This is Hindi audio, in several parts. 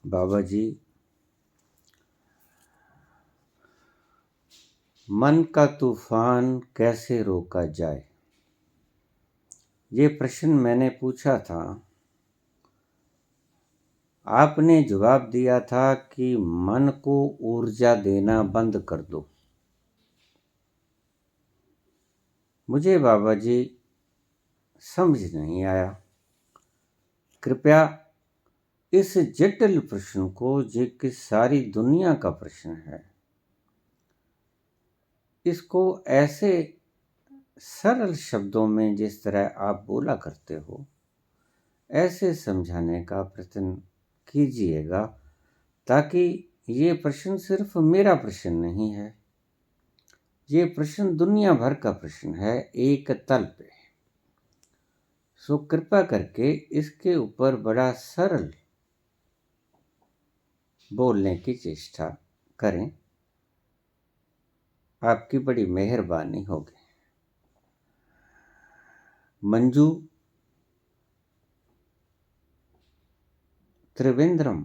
बाबा जी, मन का तूफान कैसे रोका जाए, ये प्रश्न मैंने पूछा था। आपने जवाब दिया था कि मन को ऊर्जा देना बंद कर दो। मुझे बाबा जी समझ नहीं आया। कृपया इस जटिल प्रश्न को, जो कि सारी दुनिया का प्रश्न है, इसको ऐसे सरल शब्दों में जिस तरह आप बोला करते हो, ऐसे समझाने का प्रयत्न कीजिएगा, ताकि ये प्रश्न सिर्फ मेरा प्रश्न नहीं है, ये प्रश्न दुनिया भर का प्रश्न है, एक तल पे। सो कृपा करके इसके ऊपर बड़ा सरल बोलने की चेष्टा करें। आपकी बड़ी मेहरबानी होगी। मंजू त्रिवेंद्रम,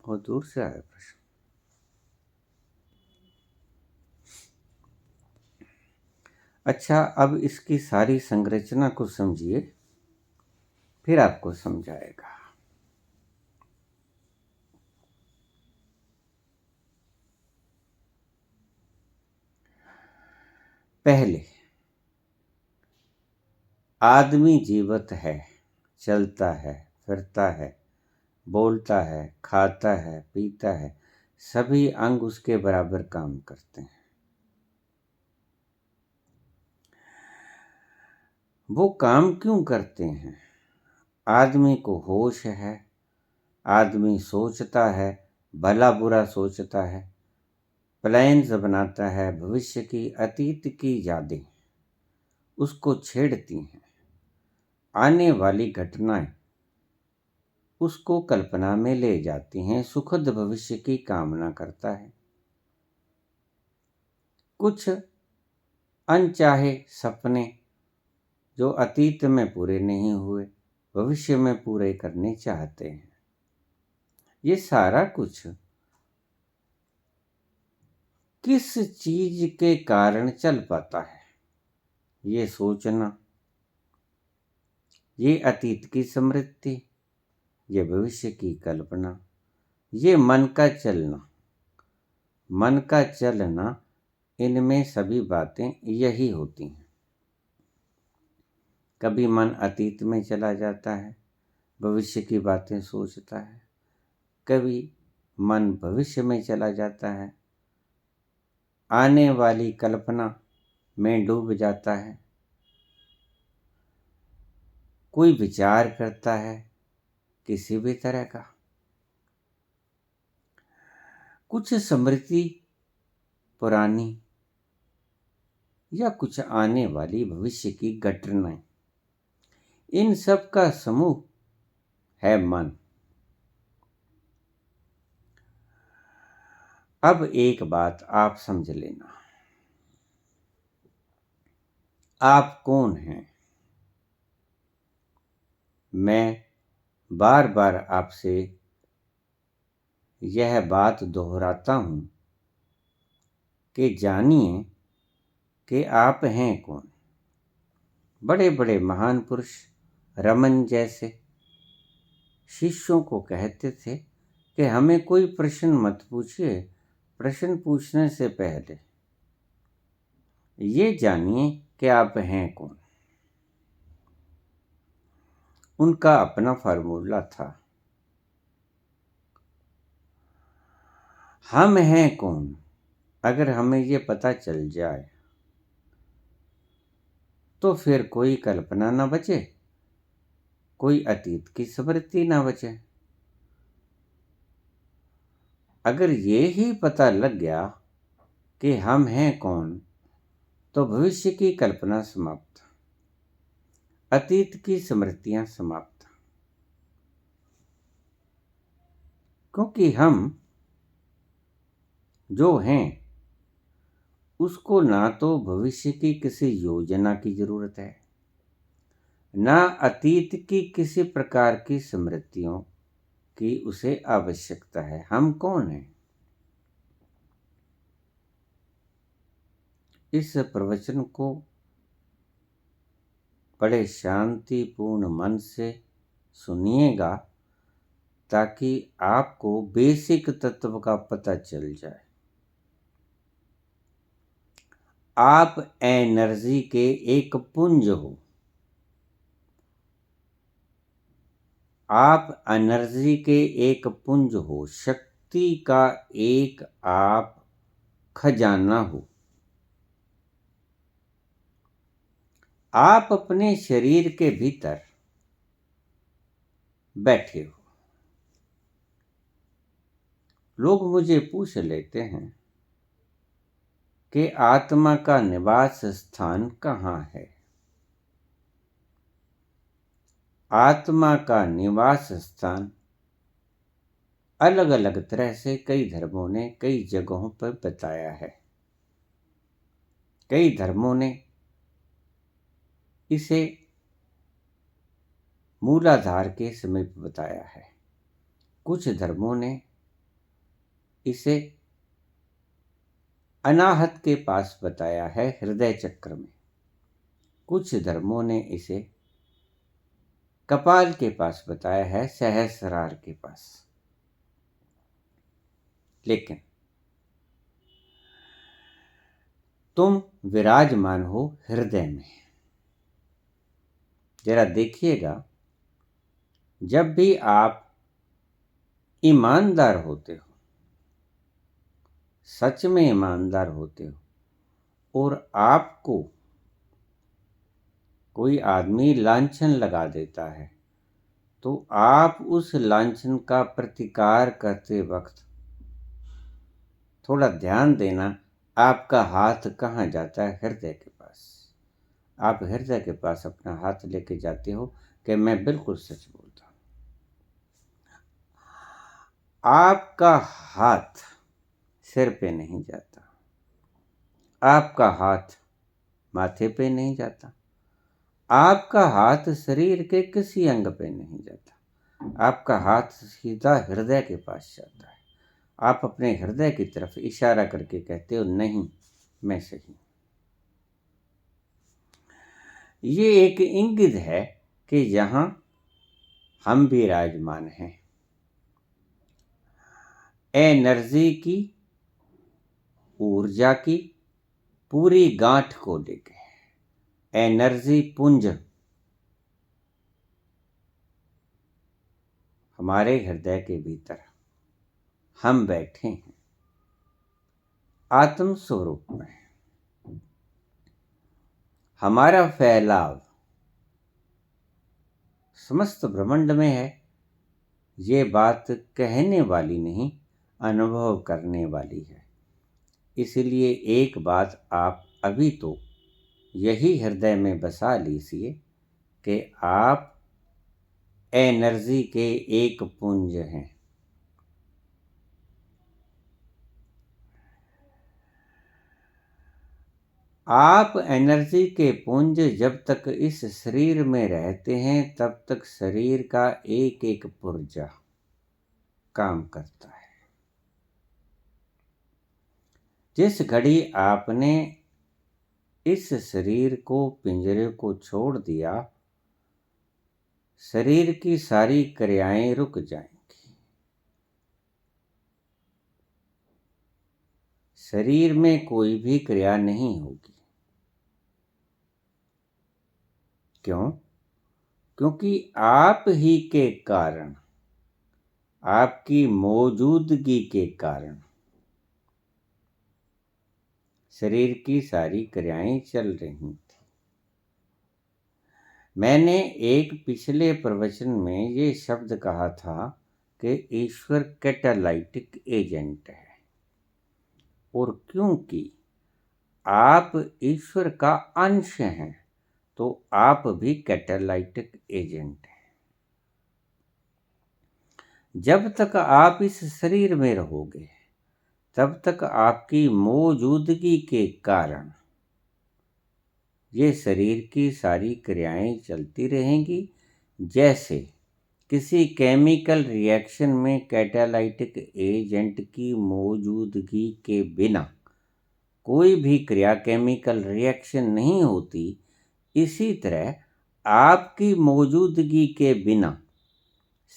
बहुत दूर से आया प्रश्न। अच्छा, अब इसकी सारी संरचना को समझिए, फिर आपको समझाएगा। पहले, आदमी जीवित है, चलता है, फिरता है, बोलता है, खाता है, पीता है, सभी अंग उसके बराबर काम करते हैं। वो काम क्यों करते हैं? आदमी को होश है, आदमी सोचता है, भला बुरा सोचता है, प्लान्स बनाता है, भविष्य की अतीत की यादें उसको छेड़ती हैं, आने वाली घटनाएं उसको कल्पना में ले जाती हैं, सुखद भविष्य की कामना करता है। कुछ अनचाहे सपने जो अतीत में पूरे नहीं हुए, भविष्य में पूरे करने चाहते हैं। ये सारा कुछ किस चीज के कारण चल पाता है? ये सोचना, ये अतीत की स्मृति, ये भविष्य की कल्पना, ये मन का चलना। मन का चलना, इनमें सभी बातें यही होती हैं। कभी मन अतीत में चला जाता है, भविष्य की बातें सोचता है, कभी मन भविष्य में चला जाता है, आने वाली कल्पना में डूब जाता है, कोई विचार करता है किसी भी तरह का, कुछ स्मृति पुरानी या कुछ आने वाली भविष्य की घटनाएं, इन सब का समूह है मन। अब एक बात आप समझ लेना, आप कौन हैं? मैं बार बार आपसे यह बात दोहराता हूं कि जानिए कि आप हैं कौन। बड़े बड़े महान पुरुष रमन जैसे शिष्यों को कहते थे कि हमें कोई प्रश्न मत पूछिए, प्रश्न पूछने से पहले ये जानिए कि आप हैं कौन। उनका अपना फार्मूला था। हम हैं कौन, अगर हमें ये पता चल जाए तो फिर कोई कल्पना न बचे, कोई अतीत की स्मृति न बचे। अगर ये ही पता लग गया कि हम हैं कौन, तो भविष्य की कल्पना समाप्त, अतीत की स्मृतियां समाप्त। क्योंकि हम जो हैं उसको ना तो भविष्य की किसी योजना की जरूरत है, ना अतीत की किसी प्रकार की स्मृतियों की उसे आवश्यकता है। हम कौन हैं? इस प्रवचन को बड़े शांतिपूर्ण मन से सुनिएगा ताकि आपको बेसिक तत्व का पता चल जाए। आप एनर्जी के एक पुंज हो। आप एनर्जी के एक पुंज हो, शक्ति का एक आप खजाना हो। आप अपने शरीर के भीतर बैठे हो। लोग मुझे पूछ लेते हैं कि आत्मा का निवास स्थान कहाँ है? आत्मा का निवास स्थान अलग अलग तरह से कई धर्मों ने कई जगहों पर बताया है। कई धर्मों ने इसे मूलाधार के समीप बताया है। कुछ धर्मों ने इसे अनाहत के पास बताया है, हृदय चक्र में। कुछ धर्मों ने इसे कपाल के पास बताया है, सहस्रार के पास। लेकिन तुम विराजमान हो हृदय में। जरा देखिएगा, जब भी आप ईमानदार होते हो, सच में ईमानदार होते हो और आपको कोई आदमी लांछन लगा देता है, तो आप उस लांछन का प्रतिकार करते वक्त थोड़ा ध्यान देना, आपका हाथ कहाँ जाता है? हृदय के पास। आप हृदय के पास अपना हाथ लेके जाते हो कि मैं बिल्कुल सच बोलता हूँ। आपका हाथ सिर पे नहीं जाता, आपका हाथ माथे पे नहीं जाता, आपका हाथ शरीर के किसी अंग पे नहीं जाता, आपका हाथ सीधा हृदय के पास जाता है। आप अपने हृदय की तरफ इशारा करके कहते हो, नहीं मैं सही। ये एक इंगित है कि यहाँ हम भी विराजमान हैं। एनर्जी की, ऊर्जा की पूरी गांठ को लेके, एनर्जी पुंज हमारे हृदय के भीतर हम बैठे हैं आत्म स्वरूप में। हमारा फैलाव समस्त ब्रह्मांड में है। ये बात कहने वाली नहीं, अनुभव करने वाली है। इसलिए एक बात आप अभी तो यही हृदय में बसा लीजिए कि आप एनर्जी के एक पुंज हैं। आप एनर्जी के पुंज जब तक इस शरीर में रहते हैं तब तक शरीर का एक एक पुर्जा काम करता है। जिस घड़ी आपने इस शरीर को, पिंजरे को छोड़ दिया, शरीर की सारी क्रियाएं रुक जाएंगी। शरीर में कोई भी क्रिया नहीं होगी। क्यों? क्योंकि आप ही के कारण, आपकी मौजूदगी के कारण शरीर की सारी क्रियाएं चल रही थी। मैंने एक पिछले प्रवचन में ये शब्द कहा था कि ईश्वर कैटालाइटिक एजेंट है, और क्योंकि आप ईश्वर का अंश हैं तो आप भी कैटालाइटिक एजेंट हैं। जब तक आप इस शरीर में रहोगे तब तक आपकी मौजूदगी के कारण ये शरीर की सारी क्रियाएं चलती रहेंगी। जैसे किसी केमिकल रिएक्शन में कैटालाइटिक एजेंट की मौजूदगी के बिना कोई भी क्रिया केमिकल रिएक्शन नहीं होती, इसी तरह आपकी मौजूदगी के बिना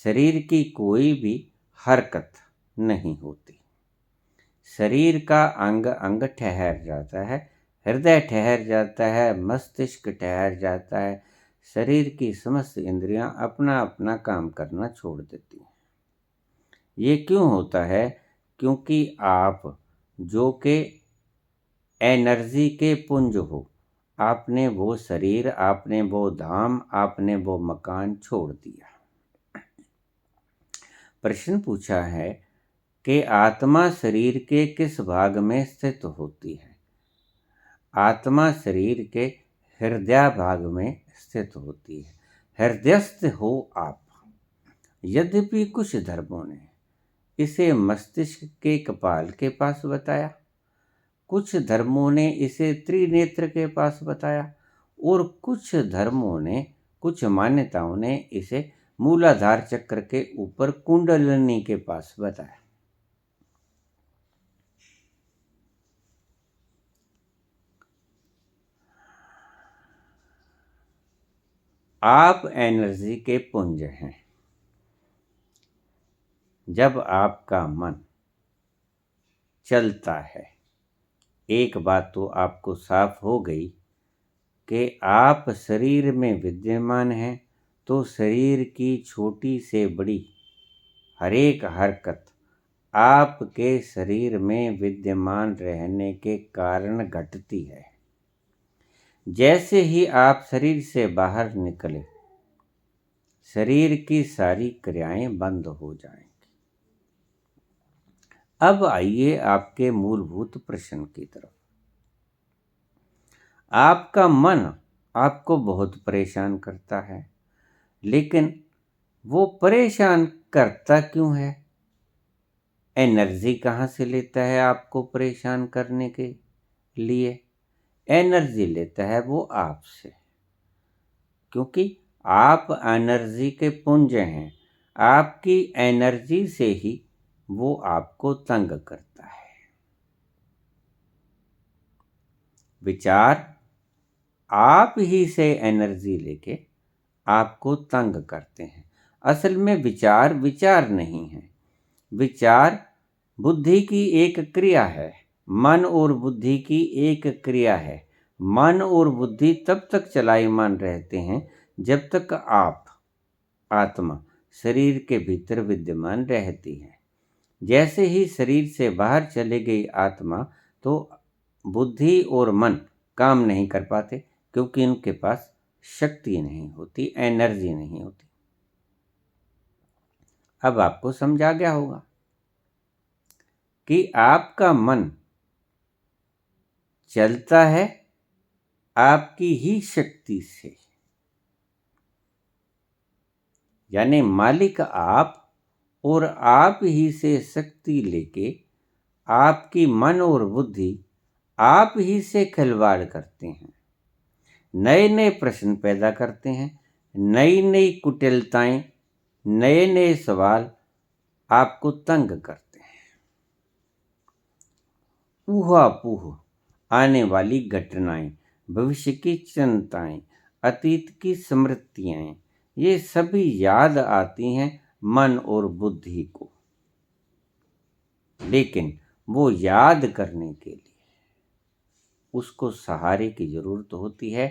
शरीर की कोई भी हरकत नहीं होती। शरीर का अंग अंग ठहर जाता है, हृदय ठहर जाता है, मस्तिष्क ठहर जाता है, शरीर की समस्त इंद्रियां अपना अपना काम करना छोड़ देती हैं। ये क्यों होता है? क्योंकि आप जो कि एनर्जी के पुंज हो, आपने वो शरीर, आपने वो धाम, आपने वो मकान छोड़ दिया। प्रश्न पूछा है कि आत्मा शरीर के किस भाग में स्थित होती है? आत्मा शरीर के हृदय भाग में स्थित होती है। हृदयस्थ हो आप। यद्यपि कुछ धर्मों ने इसे मस्तिष्क के कपाल के पास बताया, कुछ धर्मों ने इसे त्रिनेत्र के पास बताया, और कुछ धर्मों ने, कुछ मान्यताओं ने इसे मूलाधार चक्र के ऊपर कुंडलिनी के पास बताया। आप एनर्जी के पुंज हैं। जब आपका मन चलता है, एक बात तो आपको साफ हो गई कि आप शरीर में विद्यमान हैं, तो शरीर की छोटी से बड़ी हरेक हरकत आपके शरीर में विद्यमान रहने के कारण घटती है। जैसे ही आप शरीर से बाहर निकले, शरीर की सारी क्रियाएं बंद हो जाएंगी। अब आइए आपके मूलभूत प्रश्न की तरफ। आपका मन आपको बहुत परेशान करता है, लेकिन वो परेशान करता क्यों है? एनर्जी कहाँ से लेता है आपको परेशान करने के लिए? एनर्जी लेता है वो आपसे, क्योंकि आप एनर्जी के पुंज हैं। आपकी एनर्जी से ही वो आपको तंग करता है। विचार आप ही से एनर्जी लेके आपको तंग करते हैं। असल में विचार विचार नहीं है। विचार बुद्धि की एक क्रिया है। मन और बुद्धि की एक क्रिया है। मन और बुद्धि तब तक चलायमान रहते हैं जब तक आप, आत्मा, शरीर के भीतर विद्यमान रहती है। जैसे ही शरीर से बाहर चले गई आत्मा, तो बुद्धि और मन काम नहीं कर पाते, क्योंकि इनके पास शक्ति नहीं होती, एनर्जी नहीं होती। अब आपको समझ आ गया होगा कि आपका मन चलता है आपकी ही शक्ति से, यानी मालिक आप, और आप ही से शक्ति लेके आपकी मन और बुद्धि आप ही से खिलवाड़ करते हैं। नए नए प्रश्न पैदा करते हैं, नई नई कुटिलताएं, नए नए सवाल आपको तंग करते हैं। ऊहापोह आने वाली घटनाएं, भविष्य की चिंताएं, अतीत की स्मृतियां, ये सभी याद आती हैं मन और बुद्धि को। लेकिन वो याद करने के लिए उसको सहारे की जरूरत होती है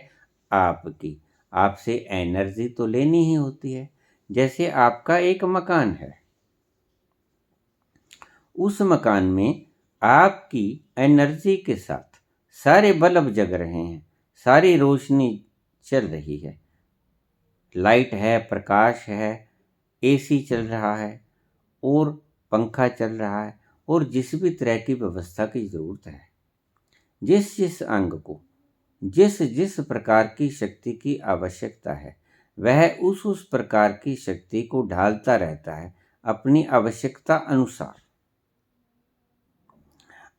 आपकी। आपसे एनर्जी तो लेनी ही होती है। जैसे आपका एक मकान है, उस मकान में आपकी एनर्जी के साथ सारे बल्ब जग रहे हैं, सारी रोशनी चल रही है, लाइट है, प्रकाश है, एसी चल रहा है और पंखा चल रहा है, और जिस भी तरह की व्यवस्था की जरूरत है, जिस जिस अंग को जिस जिस प्रकार की शक्ति की आवश्यकता है, वह उस प्रकार की शक्ति को ढालता रहता है अपनी आवश्यकता अनुसार।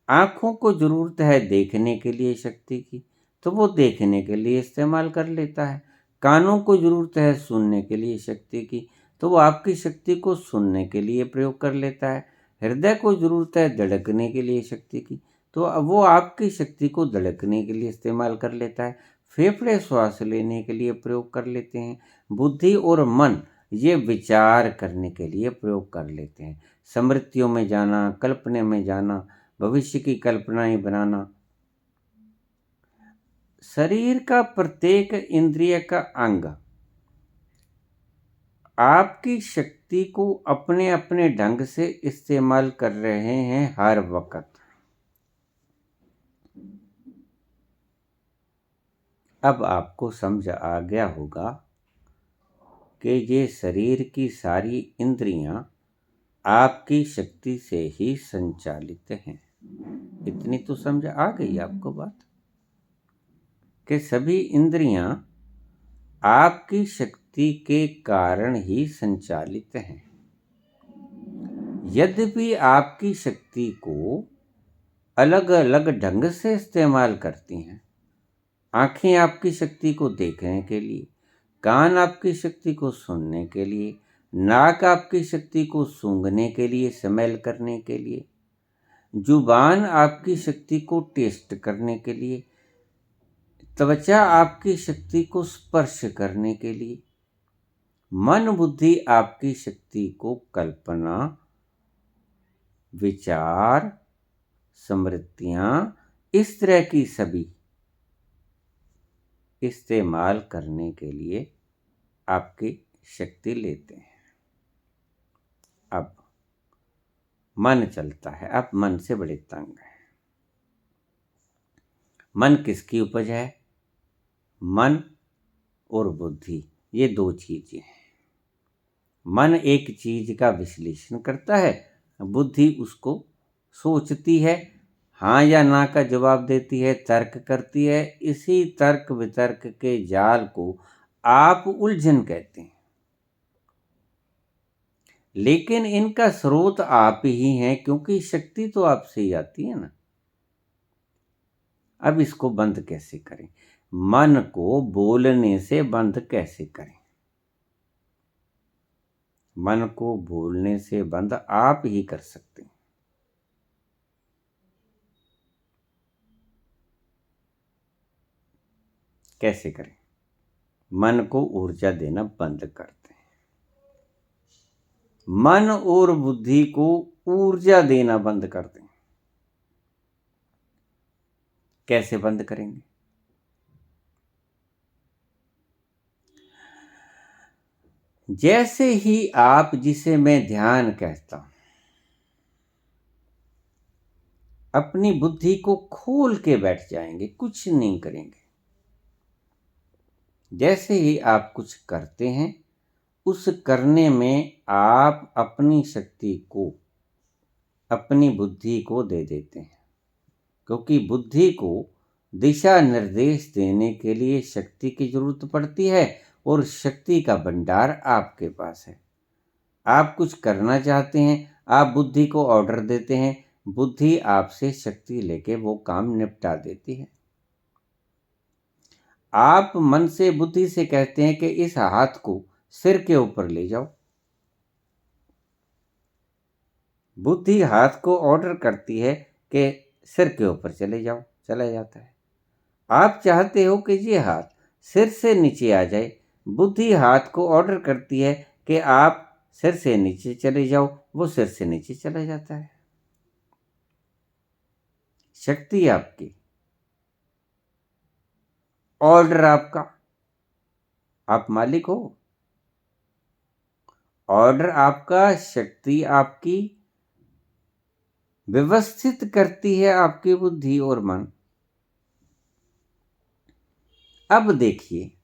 आंखों को जरूरत है देखने के लिए शक्ति की, तो वो देखने के लिए इस्तेमाल कर लेता है। कानों को ज़रूरत है सुनने के लिए शक्ति की, तो वो आपकी शक्ति को सुनने के लिए प्रयोग कर लेता है। हृदय को ज़रूरत है धड़कने के लिए शक्ति की, तो वो आपकी शक्ति को धड़कने के लिए इस्तेमाल कर लेता है। फेफड़े श्वास लेने के लिए प्रयोग कर लेते हैं। बुद्धि और मन ये विचार करने के लिए प्रयोग कर लेते हैं। स्मृतियों में जाना, कल्पना में जाना, भविष्य की कल्पनाएं बनाना। शरीर का प्रत्येक इंद्रिय का अंग आपकी शक्ति को अपने अपने ढंग से इस्तेमाल कर रहे हैं हर वक्त। अब आपको समझ आ गया होगा कि ये शरीर की सारी इंद्रियां आपकी शक्ति से ही संचालित हैं। इतनी तो समझ आ गई आपको बात कि सभी इंद्रियां आपकी शक्ति के कारण ही संचालित हैं। यद्यपि आपकी शक्ति को अलग अलग ढंग से इस्तेमाल करती हैं। आंखें आपकी शक्ति को देखने के लिए, कान आपकी शक्ति को सुनने के लिए, नाक आपकी शक्ति को सूंघने के लिए, स्मेल करने के लिए, जुबान आपकी शक्ति को टेस्ट करने के लिए, त्वचा आपकी शक्ति को स्पर्श करने के लिए, मन बुद्धि आपकी शक्ति को कल्पना, विचार, स्मृतियां, इस तरह की सभी इस्तेमाल करने के लिए आपकी शक्ति लेते हैं। अब मन चलता है। अब मन से बड़े तंग है। मन किसकी उपज है? मन और बुद्धि, ये दो चीजें हैं। मन एक चीज का विश्लेषण करता है, बुद्धि उसको सोचती है, हाँ या ना का जवाब देती है, तर्क करती है। इसी तर्क वितर्क के जाल को आप उलझन कहते हैं। लेकिन इनका स्रोत आप ही हैं, क्योंकि शक्ति तो आपसे ही आती है ना। अब इसको बंद कैसे करें? मन को बोलने से बंद कैसे करें? मन को बोलने से बंद आप ही कर सकते हैं। कैसे करें? मन को ऊर्जा देना बंद करते हैं। मन और बुद्धि को ऊर्जा देना बंद कर दें। कैसे बंद करेंगे? जैसे ही आप, जिसे मैं ध्यान कहता हूं, अपनी बुद्धि को खोल के बैठ जाएंगे, कुछ नहीं करेंगे। जैसे ही आप कुछ करते हैं, उस करने में आप अपनी शक्ति को, अपनी बुद्धि को दे देते हैं। क्योंकि बुद्धि को दिशा निर्देश देने के लिए शक्ति की जरूरत पड़ती है, और शक्ति का भंडार आपके पास है। आप कुछ करना चाहते हैं, आप बुद्धि को ऑर्डर देते हैं, बुद्धि आपसे शक्ति लेके वो काम निपटा देती है। आप मन से, बुद्धि से कहते हैं कि इस हाथ को सिर के ऊपर ले जाओ। बुद्धि हाथ को ऑर्डर करती है कि सिर के ऊपर चले जाओ, चला जाता है। आप चाहते हो कि ये हाथ सिर से नीचे आ जाए, बुद्धि हाथ को ऑर्डर करती है कि आप सिर से नीचे चले जाओ, वो सिर से नीचे चला जाता है। शक्ति आपकी, ऑर्डर आपका, आप मालिक हो। ऑर्डर आपका, शक्ति आपकी, व्यवस्थित करती है आपकी बुद्धि और मन। अब देखिए,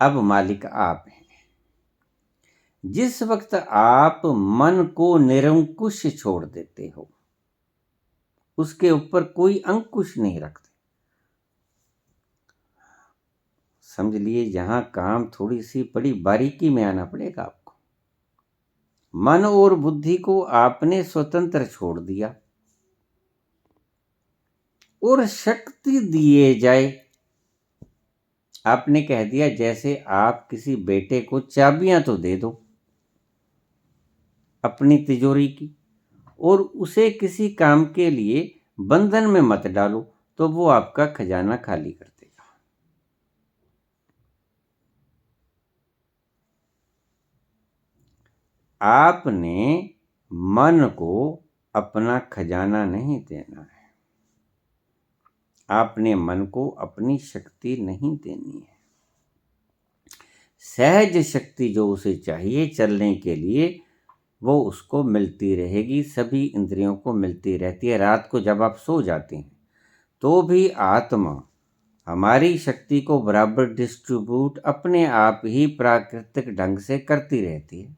अब मालिक आप हैं। जिस वक्त आप मन को निरंकुश छोड़ देते हो, उसके ऊपर कोई अंकुश नहीं रखते, समझ लिए, यहां काम थोड़ी सी बड़ी बारीकी में आना पड़ेगा आपको। मन और बुद्धि को आपने स्वतंत्र छोड़ दिया, और शक्ति दिए जाए आपने कह दिया जैसे आप किसी बेटे को चाबियां तो दे दो अपनी तिजोरी की, और उसे किसी काम के लिए बंधन में मत डालो, तो वो आपका खजाना खाली कर देगा। आपने मन को अपना खजाना नहीं देना है, आपने मन को अपनी शक्ति नहीं देनी है। सहज शक्ति जो उसे चाहिए चलने के लिए वो उसको मिलती रहेगी, सभी इंद्रियों को मिलती रहती है। रात को जब आप सो जाते हैं तो भी आत्मा हमारी शक्ति को बराबर डिस्ट्रीब्यूट अपने आप ही प्राकृतिक ढंग से करती रहती है।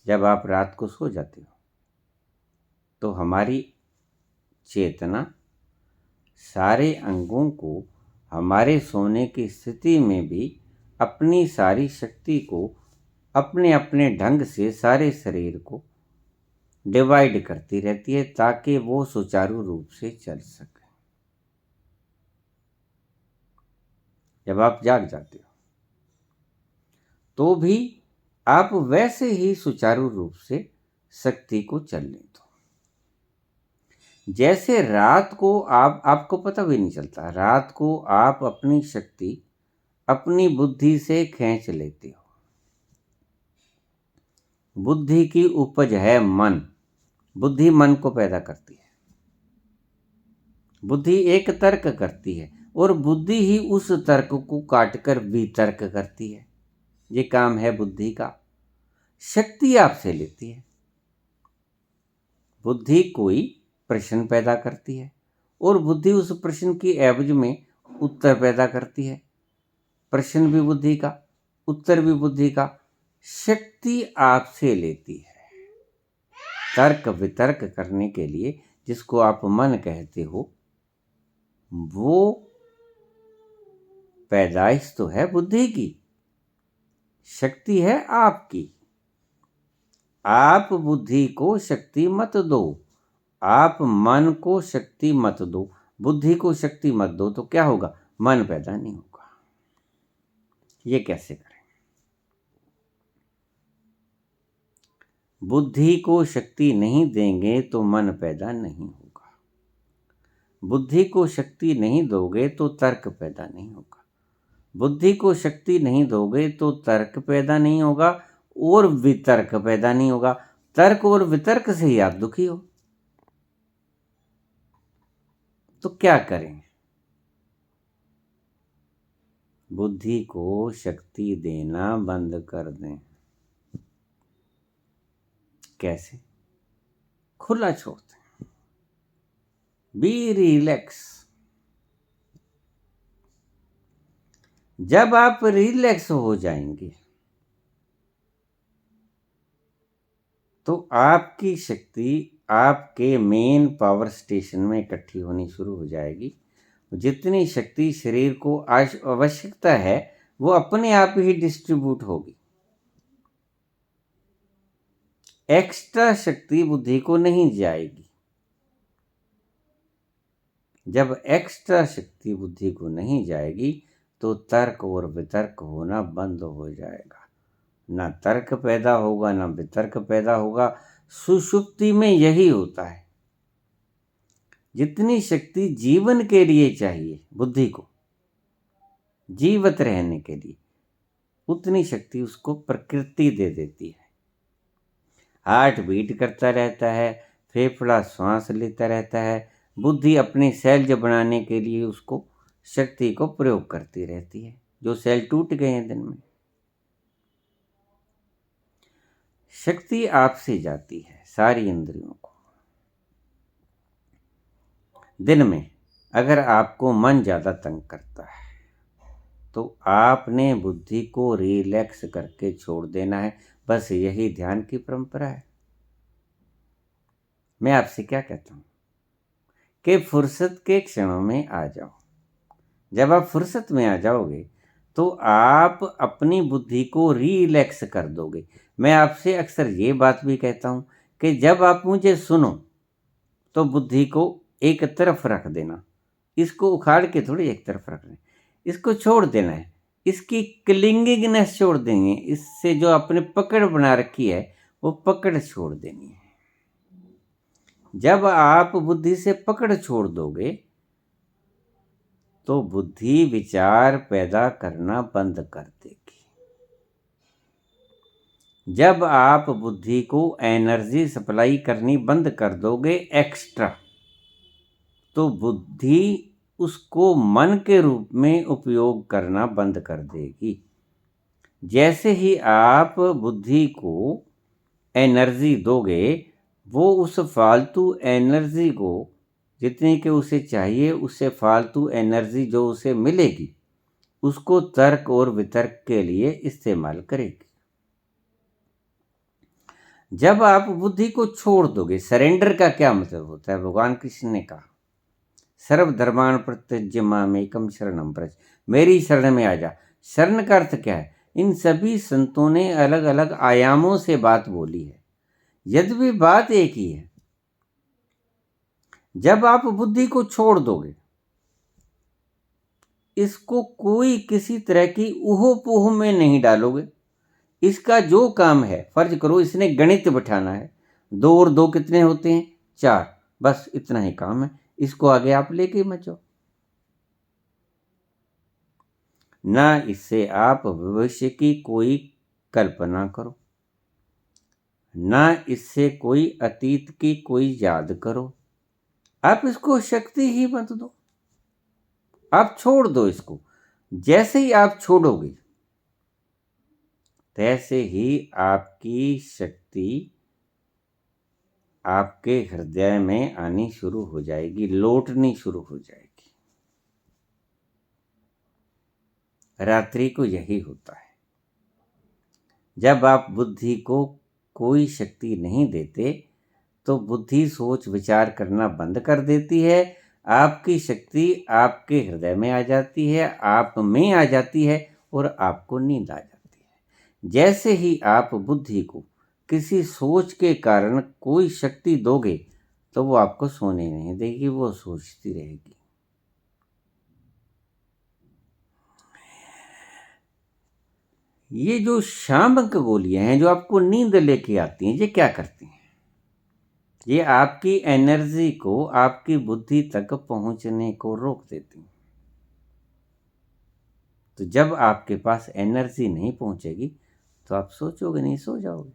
जब आप रात को सो जाते हो तो हमारी चेतना सारे अंगों को हमारे सोने की स्थिति में भी अपनी सारी शक्ति को अपने अपने ढंग से सारे शरीर को डिवाइड करती रहती है ताकि वो सुचारू रूप से चल सके। जब आप जाग जाते हो तो भी आप वैसे ही सुचारू रूप से शक्ति को चलने दो। जैसे रात को आपको पता भी नहीं चलता, रात को आप अपनी शक्ति अपनी बुद्धि से खींच लेते हो। बुद्धि की उपज है मन, बुद्धि मन को पैदा करती है। बुद्धि एक तर्क करती है और बुद्धि ही उस तर्क को काटकर वितर्क करती है। ये काम है बुद्धि का। शक्ति आपसे लेती है। बुद्धि कोई प्रश्न पैदा करती है और बुद्धि उस प्रश्न की एवज में उत्तर पैदा करती है। प्रश्न भी बुद्धि का, उत्तर भी बुद्धि का। शक्ति आपसे लेती है। तर्क वितर्क करने के लिए जिसको आप मन कहते हो, वो पैदाइश तो है बुद्धि की, शक्ति है आपकी। आप बुद्धि को शक्ति मत दो, आप मन को शक्ति मत दो, बुद्धि को शक्ति मत दो, तो क्या होगा? मन पैदा नहीं होगा। ये कैसे करें? बुद्धि को शक्ति नहीं देंगे तो मन पैदा नहीं होगा। बुद्धि को शक्ति नहीं दोगे तो तर्क पैदा नहीं होगा। बुद्धि को शक्ति नहीं दोगे तो तर्क पैदा नहीं होगा और वितर्क पैदा नहीं होगा। तर्क और वितर्क से ही आप दुखी हो। तो क्या करें? बुद्धि को शक्ति देना बंद कर दें। कैसे? खुला छोड़ दें। Be relax. जब आप रिलैक्स हो जाएंगे तो आपकी शक्ति आपके मेन पावर स्टेशन में इकट्ठी होनी शुरू हो जाएगी। जितनी शक्ति शरीर को आवश्यकता है वो अपने आप ही डिस्ट्रीब्यूट होगी। एक्स्ट्रा शक्ति बुद्धि को नहीं जाएगी। जब एक्स्ट्रा शक्ति बुद्धि को नहीं जाएगी तो तर्क और वितर्क होना बंद हो जाएगा। ना तर्क पैदा होगा ना वितर्क पैदा होगा। सुषुप्ति में यही होता है। जितनी शक्ति जीवन के लिए चाहिए बुद्धि को, जीवित रहने के लिए, उतनी शक्ति उसको प्रकृति दे देती है। हार्ट बीट करता रहता है, फेफड़ा श्वास लेता रहता है, बुद्धि अपने सेल्स बनाने के लिए उसको शक्ति को प्रयोग करती रहती है। जो सेल टूट गए हैं दिन में, शक्ति आपसे जाती है सारी इंद्रियों को। दिन में अगर आपको मन ज़्यादा तंग करता है तो आपने बुद्धि को रिलैक्स करके छोड़ देना है। बस यही ध्यान की परंपरा है। मैं आपसे क्या कहता हूँ कि फुर्सत के क्षणों में आ जाओ। जब आप फुर्सत में आ जाओगे तो आप अपनी बुद्धि को रिलैक्स कर दोगे। मैं आपसे अक्सर ये बात भी कहता हूँ कि जब आप मुझे सुनो तो बुद्धि को एक तरफ रख देना, इसको उखाड़ के थोड़ी एक तरफ रखना है, इसको छोड़ देना है, इसकी क्लिंगिंगनेस छोड़ देंगे, इससे जो आपने पकड़ बना रखी है वो पकड़ छोड़ देनी है। जब आप बुद्धि से पकड़ छोड़ दोगे तो बुद्धि विचार पैदा करना बंद कर देगी। जब आप बुद्धि को एनर्जी सप्लाई करनी बंद कर दोगे एक्स्ट्रा, तो बुद्धि उसको मन के रूप में उपयोग करना बंद कर देगी। जैसे ही आप बुद्धि को एनर्जी दोगे, वो उस फालतू एनर्जी को, जितनी कि उसे चाहिए, उससे फालतू एनर्जी जो उसे मिलेगी उसको तर्क और वितर्क के लिए इस्तेमाल करेगी। जब आप बुद्धि को छोड़ दोगे, सरेंडर का क्या मतलब होता है? भगवान कृष्ण ने कहा सर्वधर्मान् परित्यज्य मामेकं शरणं व्रज, मेरी शरण में आ जा। शरण का अर्थ क्या है? इन सभी संतों ने अलग अलग आयामों से बात बोली है, यद्यपि बात एक ही है। जब आप बुद्धि को छोड़ दोगे, इसको कोई किसी तरह की ऊहो पोह में नहीं डालोगे, इसका जो काम है, फर्ज करो इसने गणित बिठाना है, 2 और 2 कितने होते हैं? 4, बस इतना ही काम है, इसको आगे आप लेके मत जाओ। ना इससे आप भविष्य की कोई कल्पना करो, ना इससे कोई अतीत की कोई याद करो, आप इसको शक्ति ही मत दो, आप छोड़ दो इसको। जैसे ही आप छोड़ोगे तैसे ही आपकी शक्ति आपके हृदय में आनी शुरू हो जाएगी, लौटनी शुरू हो जाएगी। रात्रि को यही होता है। जब आप बुद्धि को कोई शक्ति नहीं देते तो बुद्धि सोच विचार करना बंद कर देती है, आपकी शक्ति आपके हृदय में आ जाती है, आप में आ जाती है और आपको नींद आ जाती है। जैसे ही आप बुद्धि को किसी सोच के कारण कोई शक्ति दोगे तो वो आपको सोने नहीं देगी, वो सोचती रहेगी। ये जो शामक गोलियां हैं जो आपको नींद लेके आती हैं, ये क्या करती हैं? ये आपकी एनर्जी को आपकी बुद्धि तक पहुंचने को रोक देती हैं। तो जब आपके पास एनर्जी नहीं पहुंचेगी तो आप सोचोगे नहीं, सो जाओगे।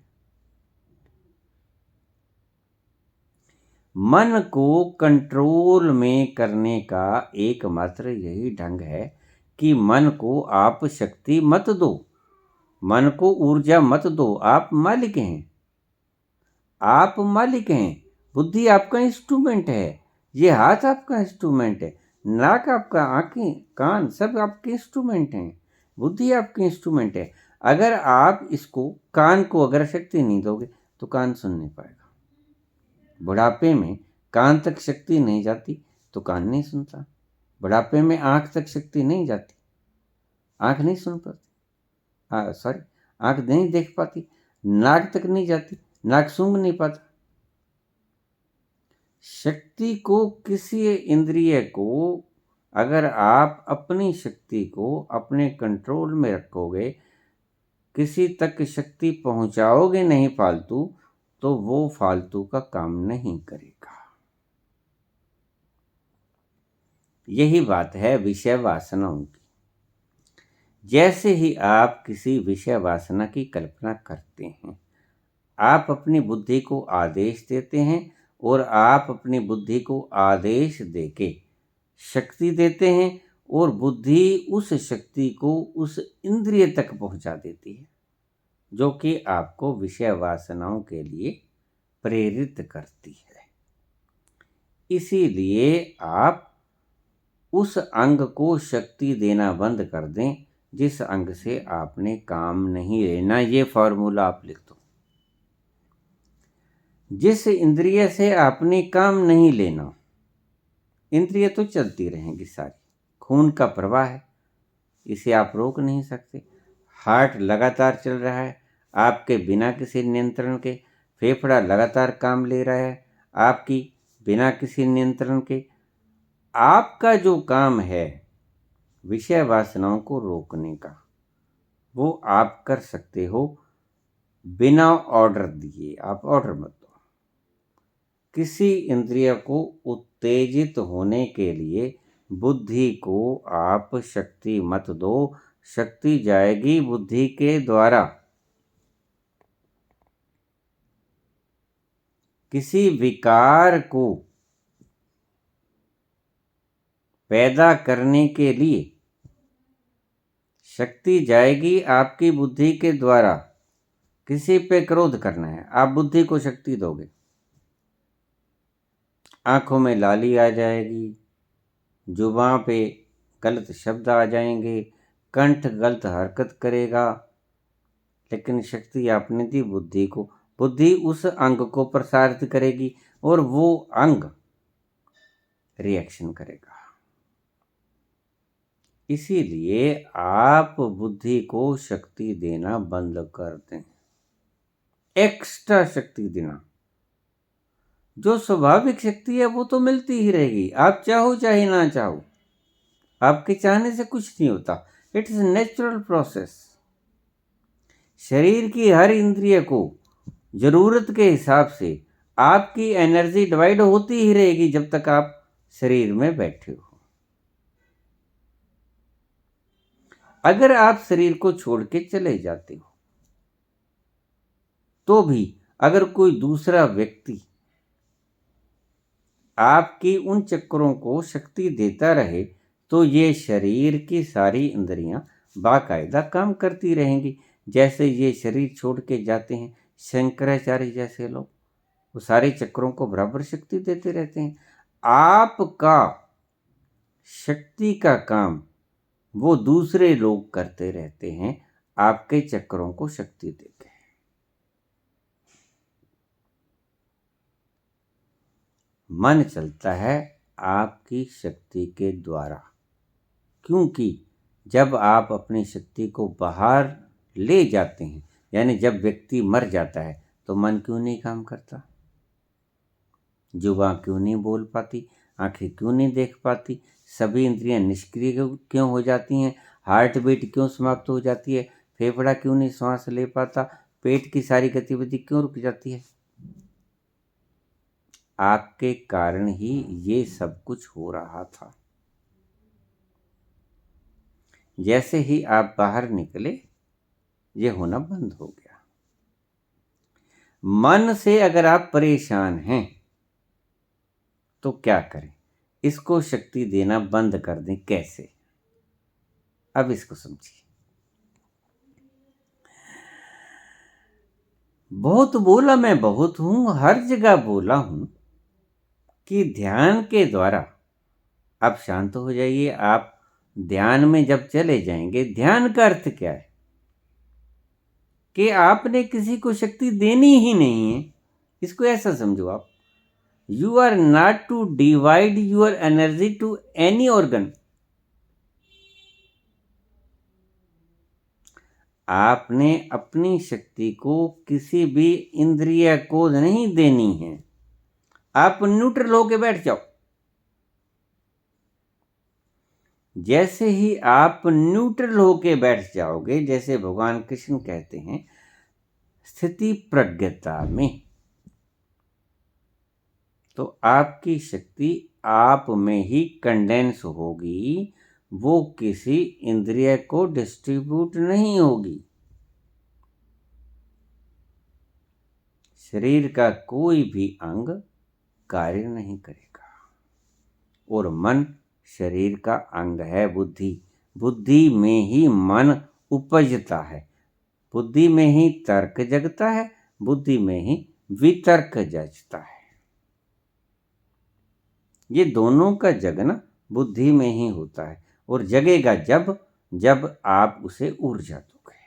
मन को कंट्रोल में करने का एकमात्र यही ढंग है कि मन को आप शक्ति मत दो, मन को ऊर्जा मत दो। आप मालिक हैं, आप मालिक हैं। बुद्धि आपका इंस्ट्रूमेंट है, ये हाथ आपका इंस्ट्रूमेंट है, नाक आपका, आंखें, कान सब आपके इंस्ट्रूमेंट हैं, बुद्धि आपके इंस्ट्रूमेंट है। अगर आप इसको, कान को अगर शक्ति नहीं दोगे तो कान सुन नहीं पाएगा। बुढ़ापे में कान तक शक्ति नहीं जाती तो कान नहीं सुनता, बुढ़ापे में आंख तक शक्ति नहीं जाती, आंख नहीं सुन पाती, आंख नहीं देख पाती, नाक तक नहीं जाती, नाक सूंघ नहीं पाता। शक्ति को, किसी इंद्रिय को अगर आप अपनी शक्ति को अपने कंट्रोल में रखोगे, किसी तक शक्ति पहुंचाओगे नहीं फालतू, तो वो फालतू का काम नहीं करेगा। यही बात है विषय वासनाओं की। जैसे ही आप किसी विषय वासना की कल्पना करते हैं, आप अपनी बुद्धि को आदेश देते हैं और आप अपनी बुद्धि को आदेश देके शक्ति देते हैं और बुद्धि उस शक्ति को उस इंद्रिय तक पहुंचा देती है जो कि आपको विषय वासनाओं के लिए प्रेरित करती है। इसीलिए आप उस अंग को शक्ति देना बंद कर दें जिस अंग से आपने काम नहीं लेना। ये फॉर्मूला आप लिख दो। जिस इंद्रिय से आपने काम नहीं लेना, इंद्रिय तो चलती रहेंगी सारी, खून का प्रवाह है, इसे आप रोक नहीं सकते। हार्ट लगातार चल रहा है आपके बिना किसी नियंत्रण के, फेफड़ा लगातार काम ले रहा है आपकी बिना किसी नियंत्रण के, आपका जो काम है विषय वासनाओं को रोकने का, वो आप कर सकते हो बिना ऑर्डर दिए। आप ऑर्डर मत दो। किसी इंद्रिय को उत्तेजित होने के लिए बुद्धि को आप शक्ति मत दो। शक्ति जाएगी बुद्धि के द्वारा। किसी विकार को पैदा करने के लिए शक्ति जाएगी आपकी बुद्धि के द्वारा। किसी पे क्रोध करना है, आप बुद्धि को शक्ति दोगे, आंखों में लाली आ जाएगी, जुबान पे गलत शब्द आ जाएंगे, कंठ गलत हरकत करेगा, लेकिन शक्ति आपने दी बुद्धि को। बुद्धि उस अंग को प्रसारित करेगी और वो अंग रिएक्शन करेगा। इसीलिए आप बुद्धि को शक्ति देना बंद कर दें। एक्स्ट्रा शक्ति देना, जो स्वाभाविक शक्ति है वो तो मिलती ही रहेगी, आप चाहो चाहे ना चाहो। आपके चाहने से कुछ नहीं होता। It is natural process. शरीर की हर इंद्रिय को जरूरत के हिसाब से आपकी एनर्जी डिवाइड होती ही रहेगी जब तक आप शरीर में बैठे हो। अगर आप शरीर को छोड़ के चले जाते हो तो भी अगर कोई दूसरा व्यक्ति आपकी उन चक्रों को शक्ति देता रहे तो ये शरीर की सारी इंद्रियां बाकायदा काम करती रहेंगी। जैसे ये शरीर छोड़ के जाते हैं शंकराचार्य जैसे लोग, वो सारे चक्रों को बराबर शक्ति देते रहते हैं। आपका शक्ति का काम वो दूसरे लोग करते रहते हैं, आपके चक्रों को शक्ति देते हैं। मन चलता है आपकी शक्ति के द्वारा, क्योंकि जब आप अपनी शक्ति को बाहर ले जाते हैं, यानी जब व्यक्ति मर जाता है तो मन क्यों नहीं काम करता, जुबान क्यों नहीं बोल पाती, आंखें क्यों नहीं देख पाती, सभी इंद्रियां निष्क्रिय क्यों हो जाती हैं, हार्ट बीट क्यों समाप्त हो जाती है, फेफड़ा क्यों नहीं श्वास ले पाता, पेट की सारी गतिविधि क्यों रुक जाती है। आपके कारण ही ये सब कुछ हो रहा था। जैसे ही आप बाहर निकले ये होना बंद हो गया। मन से अगर आप परेशान हैं तो क्या करें, इसको शक्ति देना बंद कर दें। कैसे, अब इसको समझिए। बहुत बोला मैं बहुत हूं, हर जगह बोला हूं कि ध्यान के द्वारा आप शांत हो जाइए। आप ध्यान में जब चले जाएंगे, ध्यान का अर्थ क्या है कि आपने किसी को शक्ति देनी ही नहीं है। इसको ऐसा समझो आप, you are not to divide your energy to any organ. आपने अपनी शक्ति को किसी भी इंद्रिय को नहीं देनी है। आप न्यूट्रल होके बैठ जाओ। जैसे ही आप न्यूट्रल होके बैठ जाओगे, जैसे भगवान कृष्ण कहते हैं स्थिति प्रज्ञता में, तो आपकी शक्ति आप में ही कंडेंस होगी, वो किसी इंद्रिय को डिस्ट्रीब्यूट नहीं होगी। शरीर का कोई भी अंग कार्य नहीं करेगा, और मन शरीर का अंग है। बुद्धि में ही मन उपजता है, बुद्धि में ही तर्क जगता है, बुद्धि में ही वितर्क जगता है। ये दोनों का जगना बुद्धि में ही होता है, और जगेगा जब आप उसे ऊर्जा दोगे।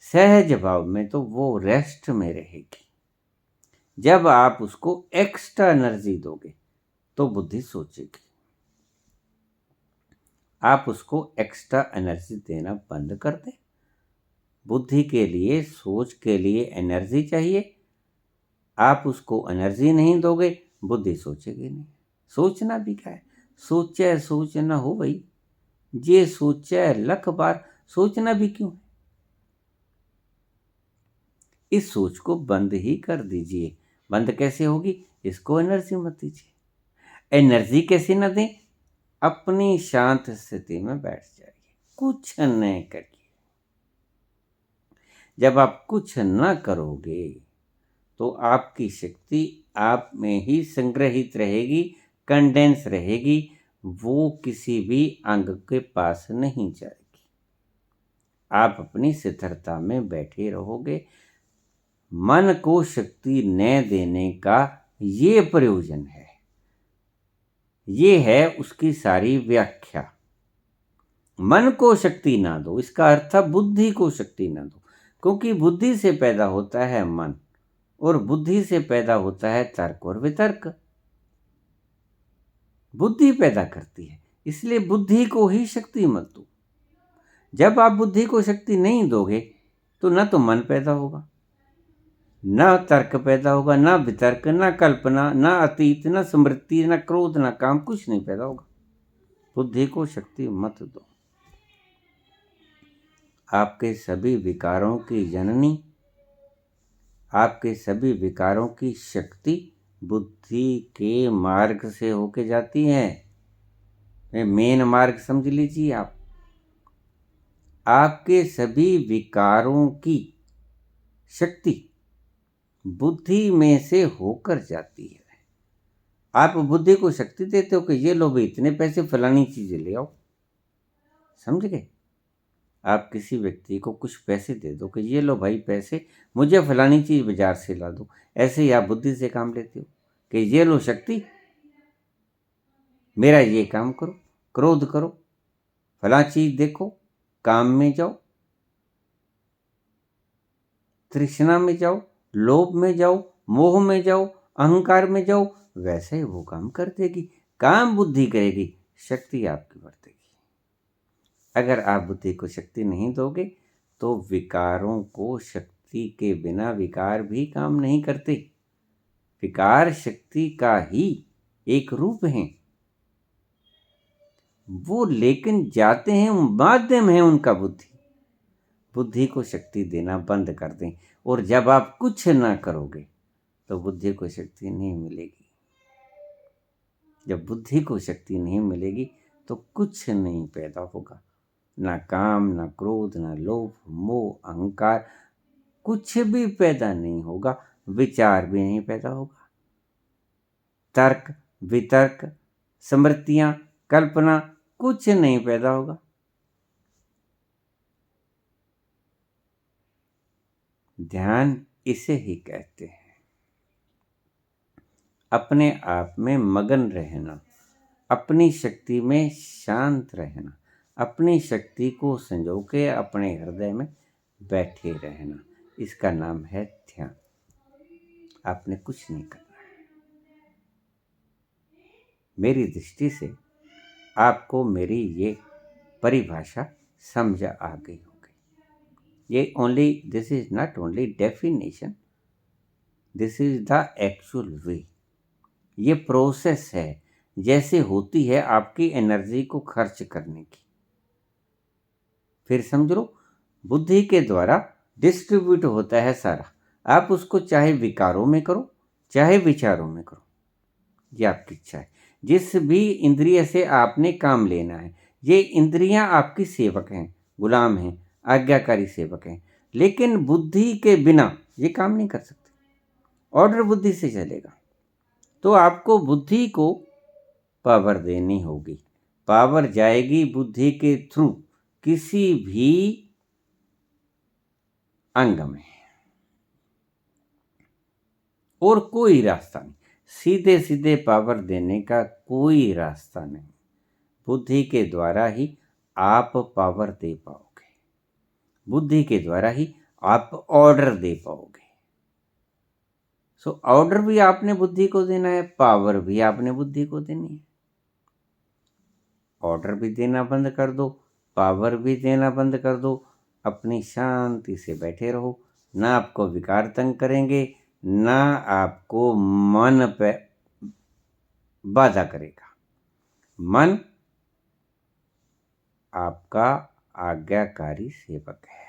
सहज भाव में तो वो रेस्ट में रहेगी। जब आप उसको एक्स्ट्रा एनर्जी दोगे तो बुद्धि सोचेगी। आप उसको एक्स्ट्रा एनर्जी देना बंद कर दें। बुद्धि के लिए, सोच के लिए एनर्जी चाहिए। आप उसको एनर्जी नहीं दोगे, बुद्धि सोचेगी नहीं। सोचना भी क्या है, सोचै सोच न हो भाई, जे सोचै लख बार, सोचना भी क्यों है। इस सोच को बंद ही कर दीजिए। बंद कैसे होगी, इसको एनर्जी मत दीजिए। एनर्जी कैसे न दें, अपनी शांत स्थिति में बैठ जाइए, कुछ नहीं करिए। जब आप कुछ न करोगे तो आपकी शक्ति आप में ही संग्रहित रहेगी, कंडेंस रहेगी, वो किसी भी अंग के पास नहीं जाएगी। आप अपनी स्थिरता में बैठे रहोगे। मन को शक्ति न देने का ये प्रयोजन है, ये है उसकी सारी व्याख्या। मन को शक्ति ना दो, इसका अर्थ है बुद्धि को शक्ति ना दो, क्योंकि बुद्धि से पैदा होता है मन, और बुद्धि से पैदा होता है तर्क और वितर्क। बुद्धि पैदा करती है, इसलिए बुद्धि को ही शक्ति मत दो। जब आप बुद्धि को शक्ति नहीं दोगे तो न तो मन पैदा होगा, न तर्क पैदा होगा, न वितर्क, न कल्पना, न अतीत, न स्मृति, न क्रोध, न काम, कुछ नहीं पैदा होगा। बुद्धि को शक्ति मत दो। आपके सभी विकारों की जननी, आपके सभी विकारों की शक्ति बुद्धि के मार्ग से होके जाती है। मेन मार्ग समझ लीजिए आप। आपके सभी विकारों की शक्ति बुद्धि में से होकर जाती है। आप बुद्धि को शक्ति देते हो कि ये लो भाई इतने पैसे फलानी चीजें ले आओ, समझ गए। आप किसी व्यक्ति को कुछ पैसे दे दो कि ये लो भाई पैसे, मुझे फलानी चीज बाजार से ला दो। ऐसे ही आप बुद्धि से काम लेते हो कि ये लो शक्ति, मेरा ये काम करो, क्रोध करो, फला चीज देखो, काम में जाओ, तृष्णा में जाओ, लोभ में जाओ, मोह में जाओ, अहंकार में जाओ। वैसे ही वो काम कर देगी। काम बुद्धि करेगी, शक्ति आपकी बढ़ेगी। अगर आप बुद्धि को शक्ति नहीं दोगे तो विकारों को शक्ति के बिना विकार भी काम नहीं करते। विकार शक्ति का ही एक रूप है, वो लेकिन जाते हैं, माध्यम है उनका बुद्धि। बुद्धि को शक्ति देना बंद कर दें, और जब आप कुछ ना करोगे तो बुद्धि को शक्ति नहीं मिलेगी। जब बुद्धि को शक्ति नहीं मिलेगी तो कुछ नहीं पैदा होगा, ना काम, ना क्रोध, ना लोभ, मोह, अहंकार, कुछ भी पैदा नहीं होगा। विचार भी नहीं पैदा होगा। तर्क, वितर्क, स्मृतियां, कल्पना, कुछ नहीं पैदा होगा। ध्यान इसे ही कहते हैं। अपने आप में मगन रहना, अपनी शक्ति में शांत रहना, अपनी शक्ति को संजो के अपने हृदय में बैठे रहना, इसका नाम है ध्यान। आपने कुछ नहीं करना है। मेरी दृष्टि से आपको मेरी ये परिभाषा समझ आ गई होगी। ये only, this is not only definition, this is the actual way. ये प्रोसेस है, जैसे होती है आपकी एनर्जी को खर्च करने की। फिर समझ लो, बुद्धि के द्वारा डिस्ट्रीब्यूट होता है सारा। आप उसको चाहे विकारों में करो, चाहे विचारों में करो, ये आपकी इच्छा है। जिस भी इंद्रिय से आपने काम लेना है, ये इंद्रियां आपकी सेवक हैं, गुलाम हैं, आज्ञाकारी सेवक हैं। लेकिन बुद्धि के बिना ये काम नहीं कर सकते। ऑर्डर बुद्धि से चलेगा, तो आपको बुद्धि को पावर देनी होगी। पावर जाएगी बुद्धि के थ्रू किसी भी अंग में, और कोई रास्ता नहीं। सीधे सीधे पावर देने का कोई रास्ता नहीं। बुद्धि के द्वारा ही आप पावर दे पाओगे, बुद्धि के द्वारा ही आप ऑर्डर दे पाओगे। सो ऑर्डर भी आपने बुद्धि को देना है, पावर भी आपने बुद्धि को देनी है। ऑर्डर भी देना बंद कर दो, पावर भी देना बंद कर दो, अपनी शांति से बैठे रहो। ना आपको विकार तंग करेंगे, ना आपको मन पे बाधा करेगा। मन आपका आज्ञाकारी सेवक है।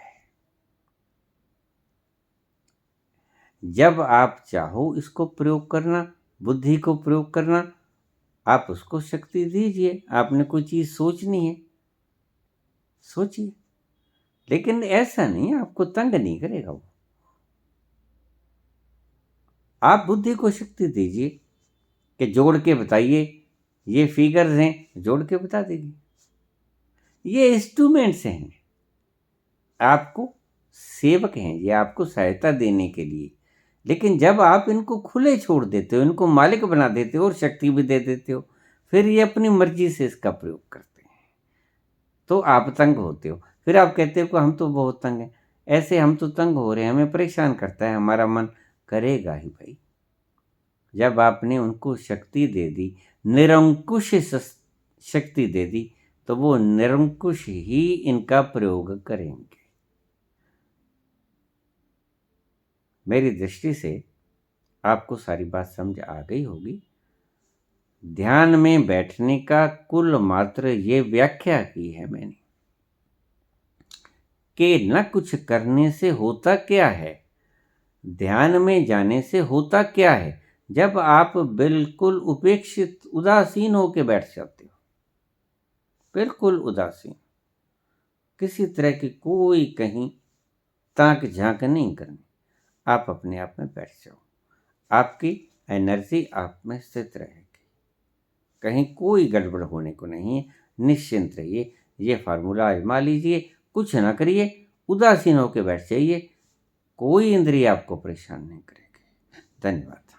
जब आप चाहो इसको प्रयोग करना, बुद्धि को प्रयोग करना, आप उसको शक्ति दीजिए। आपने कोई चीज़ सोचनी है, सोचिए, लेकिन ऐसा नहीं आपको तंग नहीं करेगा वो। आप बुद्धि को शक्ति दीजिए कि जोड़ के बताइए, ये फिगर्स हैं, जोड़ के बता देगी। ये इंस्ट्रूमेंट्स हैं, आपको सेवक हैं, ये आपको सहायता देने के लिए। लेकिन जब आप इनको खुले छोड़ देते हो, इनको मालिक बना देते हो और शक्ति भी दे देते हो, फिर ये अपनी मर्जी से इसका प्रयोग करते हैं, तो आप तंग होते हो। फिर आप कहते हो कि हम तो बहुत तंग हैं। ऐसे हम तो तंग हो रहे हैं, हमें परेशान करता है, हमारा मन करेगा ही भाई। जब आपने उनको शक्ति दे दी, निरंकुश शक्ति दे दी, तो वो निरंकुश ही इनका प्रयोग करेंगे। मेरी दृष्टि से आपको सारी बात समझ आ गई होगी। ध्यान में बैठने का कुल मात्र ये व्याख्या की है मैंने कि न कुछ करने से होता क्या है, ध्यान में जाने से होता क्या है। जब आप बिल्कुल उपेक्षित, उदासीन होकर बैठ जाते हो, बिल्कुल उदासीन, किसी तरह की कोई कहीं ताक झांक नहीं करनी, आप अपने आप में बैठ जाओ, आपकी एनर्जी आप में स्थित रहेगी, कहीं कोई गड़बड़ होने को नहीं है। निश्चिंत रहिए, ये फार्मूला आजमा लीजिए, कुछ ना करिए, उदासीन होकर बैठ जाइए, कोई इंद्रिय आपको परेशान नहीं करेगी। धन्यवाद।